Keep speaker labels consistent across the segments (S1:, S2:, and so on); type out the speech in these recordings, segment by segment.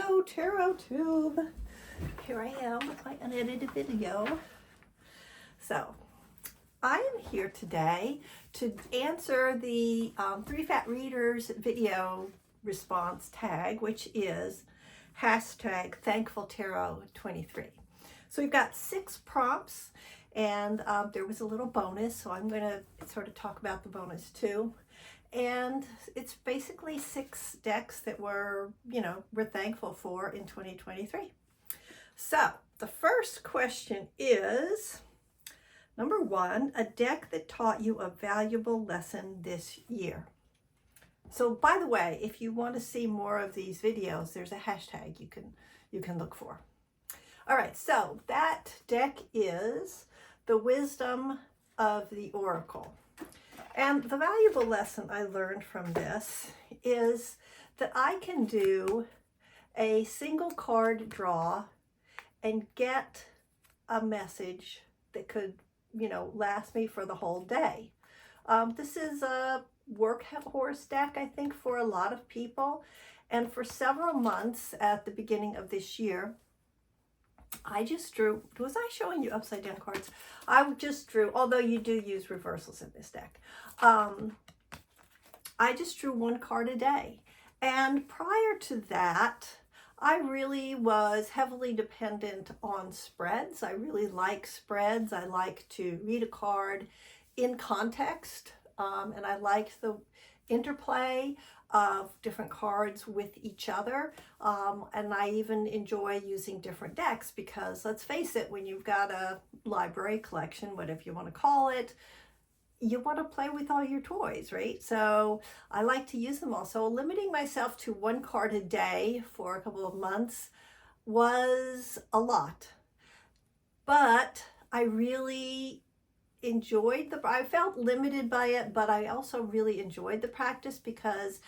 S1: Hello, Tarot Tube. Here I am with my unedited video. So, I am here today to answer the 3 Fat Readers video response tag, which is hashtag #ThankfulTarot23. So we've got 6 prompts, and there was a little bonus, so I'm going to sort of talk about the bonus too. And it's basically 6 decks that we're thankful for in 2023. So the first question is, number 1, a deck that taught you a valuable lesson this year. So by the way, if you want to see more of these videos, there's a hashtag you can look for. All right, so that deck is the Wisdom of the Oracle. And the valuable lesson I learned from this is that I can do a single card draw and get a message that could, last me for the whole day. This is a workhorse deck, I think, for a lot of people. And for several months at the beginning of this year, I just drew, was I showing you upside down cards? I just drew, although you do use reversals in this deck. I just drew 1 card a day. And prior to that, I really was heavily dependent on spreads. I really like spreads. I like to read a card in context, and I like the interplay of different cards with each other, and I even enjoy using different decks because, let's face it, when you've got a library collection, whatever you want to call it, you want to play with all your toys, right? So I like to use them all. So limiting myself to 1 card a day for a couple of months was a lot, but I really enjoyed I felt limited by it, but I also really enjoyed the practice because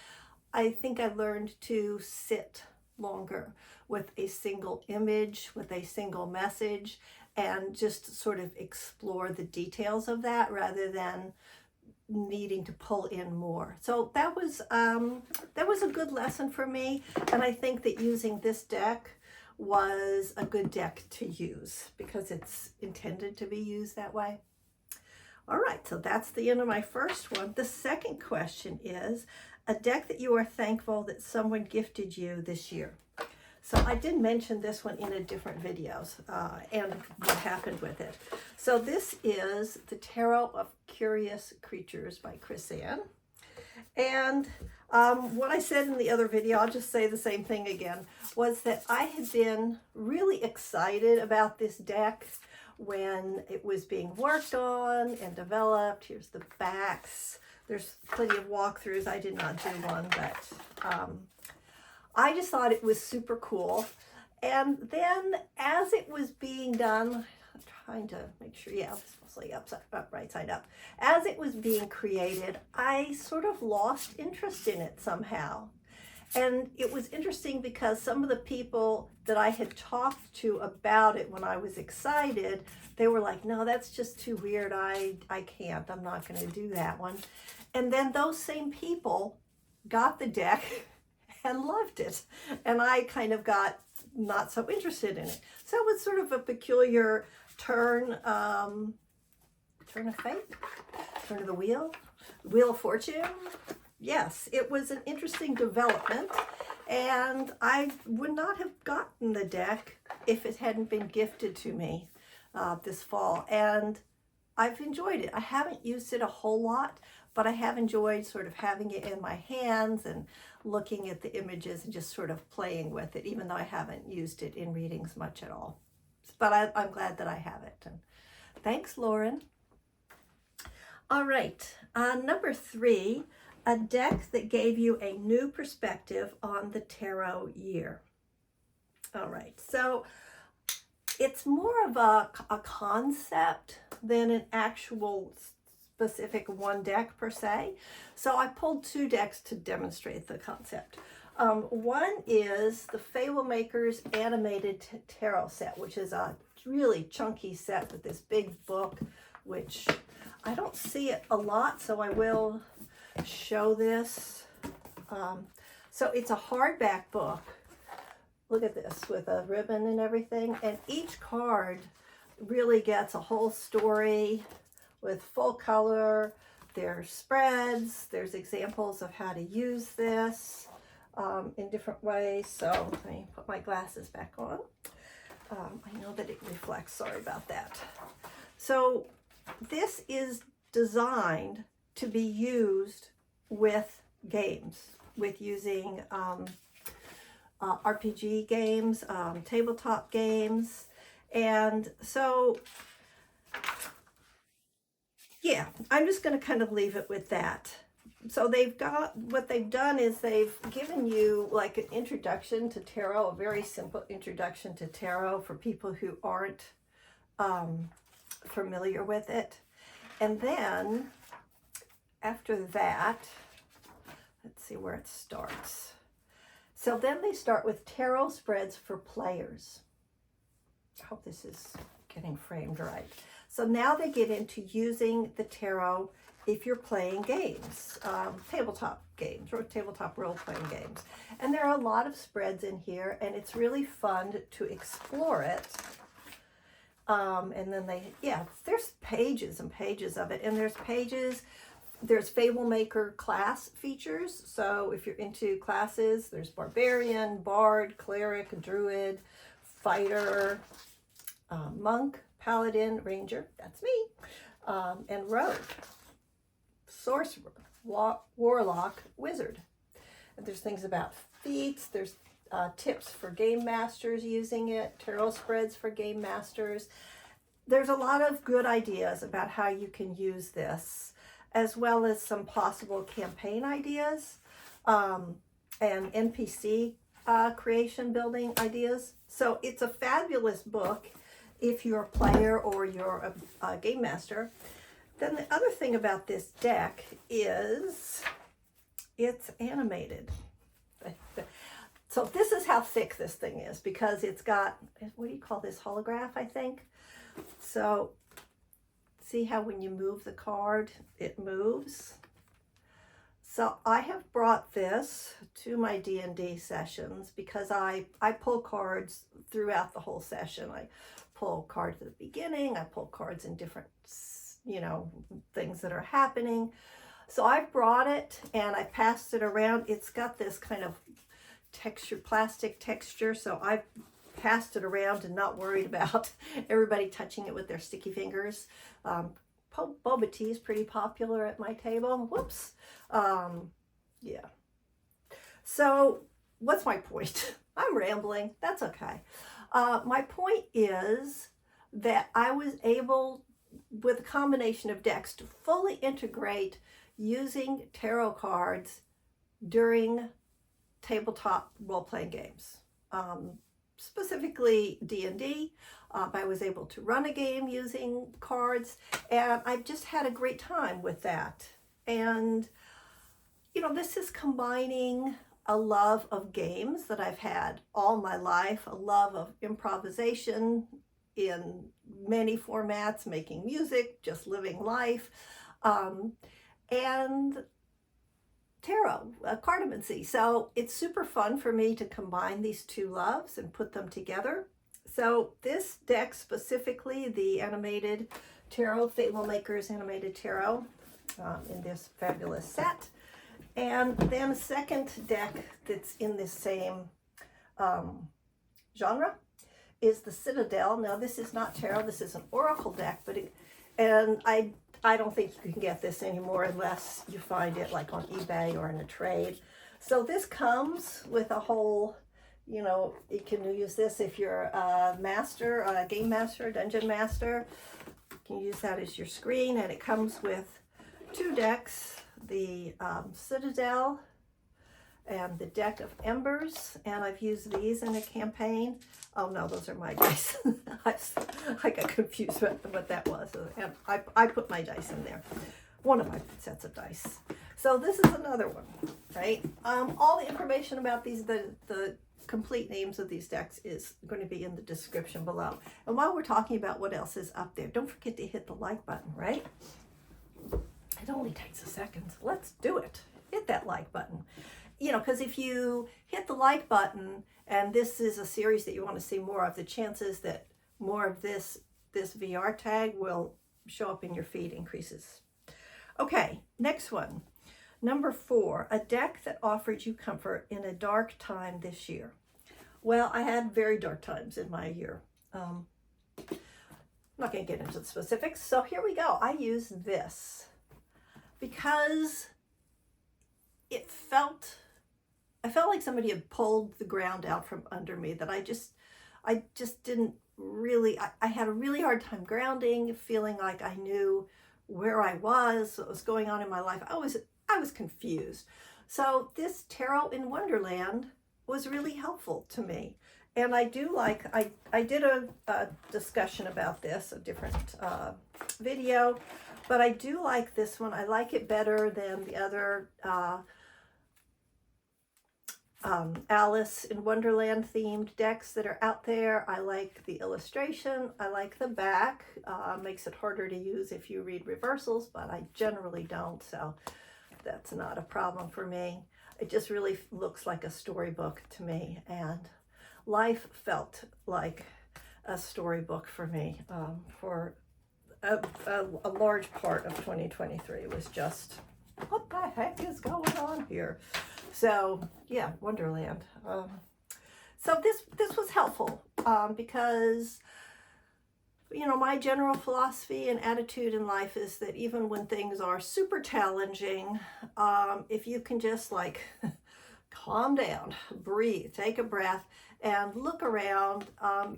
S1: I think I learned to sit longer with a single image, with a single message, and just sort of explore the details of that rather than needing to pull in more. So that was a good lesson for me, and I think that using this deck was a good deck to use because it's intended to be used that way. All right, so that's the end of my first one. The second question is a deck that you are thankful that someone gifted you this year. So I did mention this one in a different videos and what happened with it. So this is the Tarot of Curious Creatures by Chris Ann. And what I said in the other video, I'll just say the same thing again, was that I had been really excited about this deck when it was being worked on and developed. Here's the backs. There's plenty of walkthroughs. I did not do one, but I just thought it was super cool. And then as it was being done, I'm trying to make sure, yeah, it's mostly right side up. As it was being created, I sort of lost interest in it somehow. And it was interesting because some of the people that I had talked to about it when I was excited, they were like, no, that's just too weird. I can't. I'm not going to do that one. And then those same people got the deck and loved it. And I kind of got not so interested in it. So it was sort of a peculiar turn of fate, turn of the wheel of fortune. Yes, it was an interesting development, and I would not have gotten the deck if it hadn't been gifted to me this fall, and I've enjoyed it. I haven't used it a whole lot, but I have enjoyed sort of having it in my hands and looking at the images and just sort of playing with it, even though I haven't used it in readings much at all. But I'm glad that I have it. And thanks, Lauren. All right, number 3. A deck that gave you a new perspective on the tarot year. All right, so it's more of a concept than an actual specific one deck per se. So I pulled 2 decks to demonstrate the concept. One is the Fablemakers animated tarot set, which is a really chunky set with this big book, which I don't see it a lot, so I will show this. So it's a hardback book, look at this, with a ribbon and everything. And each card really gets a whole story with full color. There's spreads, there's examples of how to use this in different ways. So let me put my glasses back on. I know that it reflects, sorry about that. So this is designed to be used with games, with using RPG games, tabletop games. And so, yeah, I'm just going to kind of leave it with that. So what they've done is they've given you like an introduction to tarot, a very simple introduction to tarot for people who aren't familiar with it. And then after that, let's see where it starts. So then they start with tarot spreads for players. I hope this is getting framed right. So now they get into using the tarot if you're playing games, tabletop games or tabletop role-playing games. And there are a lot of spreads in here, and it's really fun to explore it. And then there's pages and pages of it. And there's Fablemaker class features. So if you're into classes, there's Barbarian, Bard, Cleric, Druid, Fighter, Monk, Paladin, Ranger, that's me, and Rogue, Sorcerer, Warlock, Wizard. And there's things about feats, there's tips for game masters using it, tarot spreads for game masters. There's a lot of good ideas about how you can use this, as well as some possible campaign ideas and NPC creation building ideas. So it's a fabulous book if you're a player or you're a game master. Then the other thing about this deck is it's animated. So this is how thick this thing is, because it's got, what do you call this, holograph, I think? So see how when you move the card, it moves? So I have brought this to my D&D sessions because I pull cards throughout the whole session. I pull cards at the beginning, I pull cards in different, things that are happening. So I've brought it and I passed it around. It's got this kind of plastic texture, so I've passed it around and not worried about everybody touching it with their sticky fingers. Boba tea is pretty popular at my table. Whoops. Yeah. So what's my point? I'm rambling. That's okay. My point is that I was able, with a combination of decks, to fully integrate using tarot cards during tabletop role-playing games. Specifically D&D. I was able to run a game using cards, and I just had a great time with that. And, this is combining a love of games that I've had all my life, a love of improvisation in many formats, making music, just living life, and tarot, cartomancy. So it's super fun for me to combine these two loves and put them together. So this deck specifically, the animated tarot, Fablemakers animated tarot, in this fabulous set. And then a second deck that's in this same genre is the Citadel. Now this is not tarot, this is an oracle deck, and I don't think you can get this anymore unless you find it like on eBay or in a trade. So this comes with a whole, you can use this if you're a master, a game master, dungeon master. You can use that as your screen, and it comes with two decks, the Citadel and the deck of Embers, and I've used these in a campaign. Oh no, those are my dice. I got confused with what that was. And I put my dice in there. One of my sets of dice. So this is another one, right? All the information about these, the complete names of these decks is going to be in the description below. And while we're talking about what else is up there, don't forget to hit the like button, right? It only takes a second. Let's do it. Hit that like button. you know, because if you hit the like button and this is a series that you want to see more of, the chances that more of this VR tag will show up in your feed increases. Okay, next one. Number 4, a deck that offered you comfort in a dark time this year. Well, I had very dark times in my year. I'm not going to get into the specifics. So here we go. I use this because I felt like somebody had pulled the ground out from under me, that I just didn't really, I had a really hard time grounding, feeling like I knew where I was, what was going on in my life. I was confused. So this Tarot in Wonderland was really helpful to me. And I do like, I did a discussion about this, a different video, but I do like this one. I like it better than the other Alice in Wonderland themed decks that are out there. I like the illustration. I like the back. Makes it harder to use if you read reversals, but I generally don't, so that's not a problem for me. It just really looks like a storybook to me, and life felt like a storybook for me for a large part of 2023. It was just, what the heck is going on here? So yeah, Wonderland. So this was helpful because, you know, my general philosophy and attitude in life is that even when things are super challenging, if you can just like calm down, breathe, take a breath, and look around,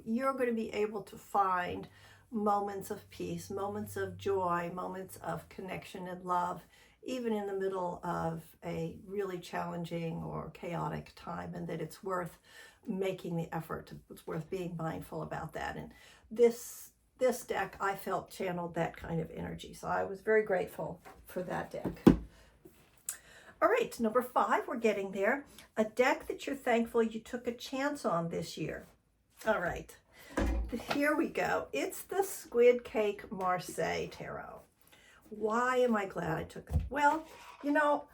S1: you're going to be able to find moments of peace, moments of joy, moments of connection and love, even in the middle of a really challenging or chaotic time, and that it's worth making the effort. It's worth being mindful about that. And this deck, I felt, channeled that kind of energy. So I was very grateful for that deck. All right, number 5, we're getting there. A deck that you're thankful you took a chance on this year. All right, here we go. It's the Squidcake Marseille Tarot. Why am I glad I took it? Well, you know,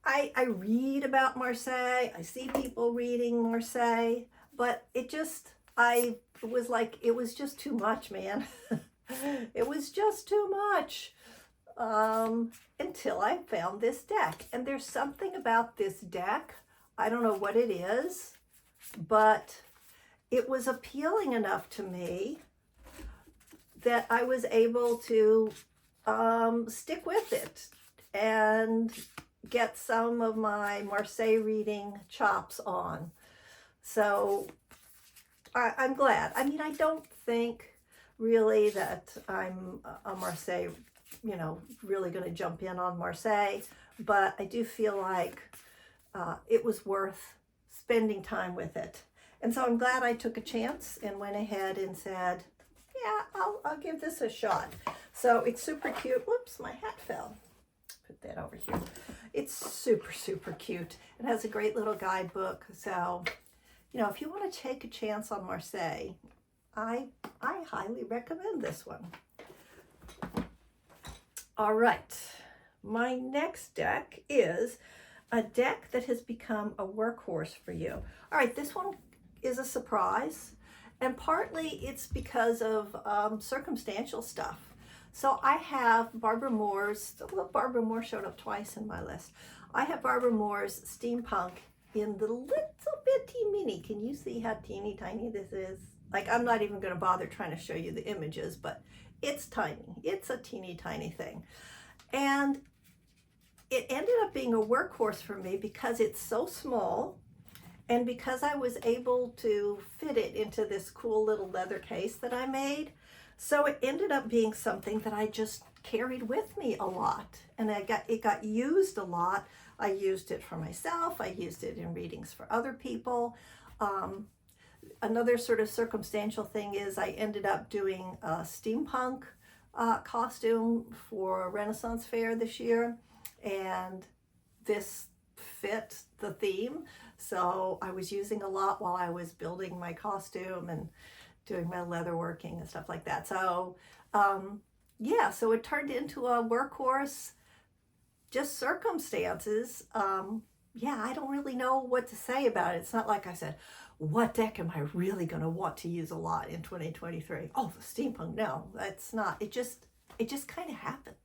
S1: I read about Marseille. I see people reading Marseille, but it was like, it was just too much, man. It was just too much. Until I found this deck. And there's something about this deck, I don't know what it is, but it was appealing enough to me that I was able to stick with it and get some of my Marseille reading chops on. So I'm glad. I mean, I don't think really that I'm a Marseille, you know, really going to jump in on Marseille, but I do feel like it was worth spending time with it. And so I'm glad I took a chance and went ahead and said, yeah, I'll give this a shot. So it's super cute. Whoops, my hat fell. Put that over here. It's super, super cute. It has a great little guidebook. So, you know, if you want to take a chance on Marseille, I highly recommend this one. All right, my next deck is a deck that has become a workhorse for you. All right, this one is a surprise, and partly it's because of circumstantial stuff. So I have Barbara Moore's, well, Barbara Moore showed up twice in my list. I have Barbara Moore's Steampunk in the little bitty mini. Can you see how teeny tiny this is? Like, I'm not even going to bother trying to show you the images, but it's tiny. It's a teeny tiny thing. And it ended up being a workhorse for me because it's so small, and because I was able to fit it into this cool little leather case that I made. So it ended up being something that I just carried with me a lot, and it got used a lot. I used it for myself. I used it in readings for other people. Another sort of circumstantial thing is I ended up doing a steampunk costume for a Renaissance fair this year, and this fit the theme. So I was using a lot while I was building my costume and doing my leather working and stuff like that. So yeah, so it turned into a workhorse, just circumstances. yeah, I don't really know what to say about it. It's not like I said, what deck am I really going to want to use a lot in 2023? Oh, the steampunk. No, that's not. It just kind of happened.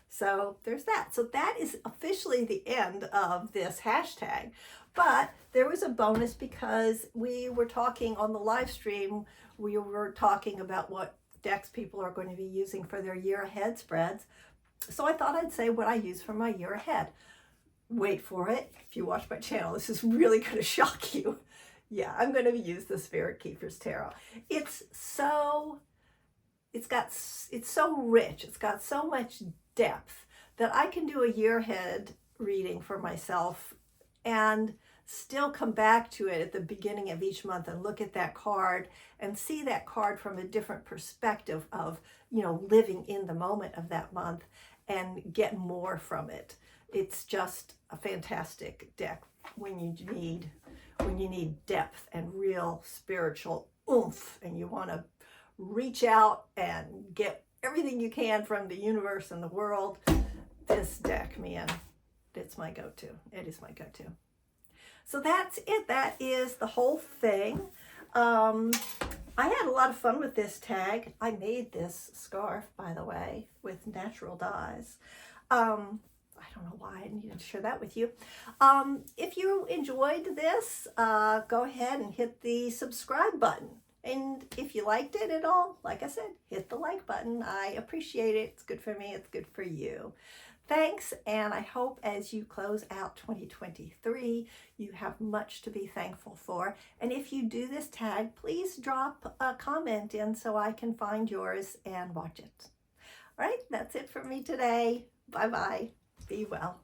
S1: So there's that. So that is officially the end of this hashtag. But there was a bonus because we were talking on the live stream, we were talking about what decks people are going to be using for their year ahead spreads. So I thought I'd say what I use for my year ahead. Wait for it. If you watch my channel, this is really going to shock you. Yeah, I'm going to use the Spirit Keepers Tarot. It's so rich. It's got so much depth that I can do a year ahead reading for myself and still come back to it at the beginning of each month and look at that card and see that card from a different perspective of, you know, living in the moment of that month and get more from it. It's just a fantastic deck when you need depth and real spiritual oomph, and you want to reach out and get everything you can from the universe and the world. This deck, man, it's my go-to. It is my go-to. So that's it. That is the whole thing. I had a lot of fun with this tag. I made this scarf, by the way, with natural dyes. I don't know why I needed to share that with you. If you enjoyed this, go ahead and hit the subscribe button. And if you liked it at all, like I said, hit the like button. I appreciate it. It's good for me. It's good for you. Thanks, and I hope as you close out 2023, you have much to be thankful for. And if you do this tag, please drop a comment in so I can find yours and watch it. All right, that's it for me today. Bye-bye. Be well.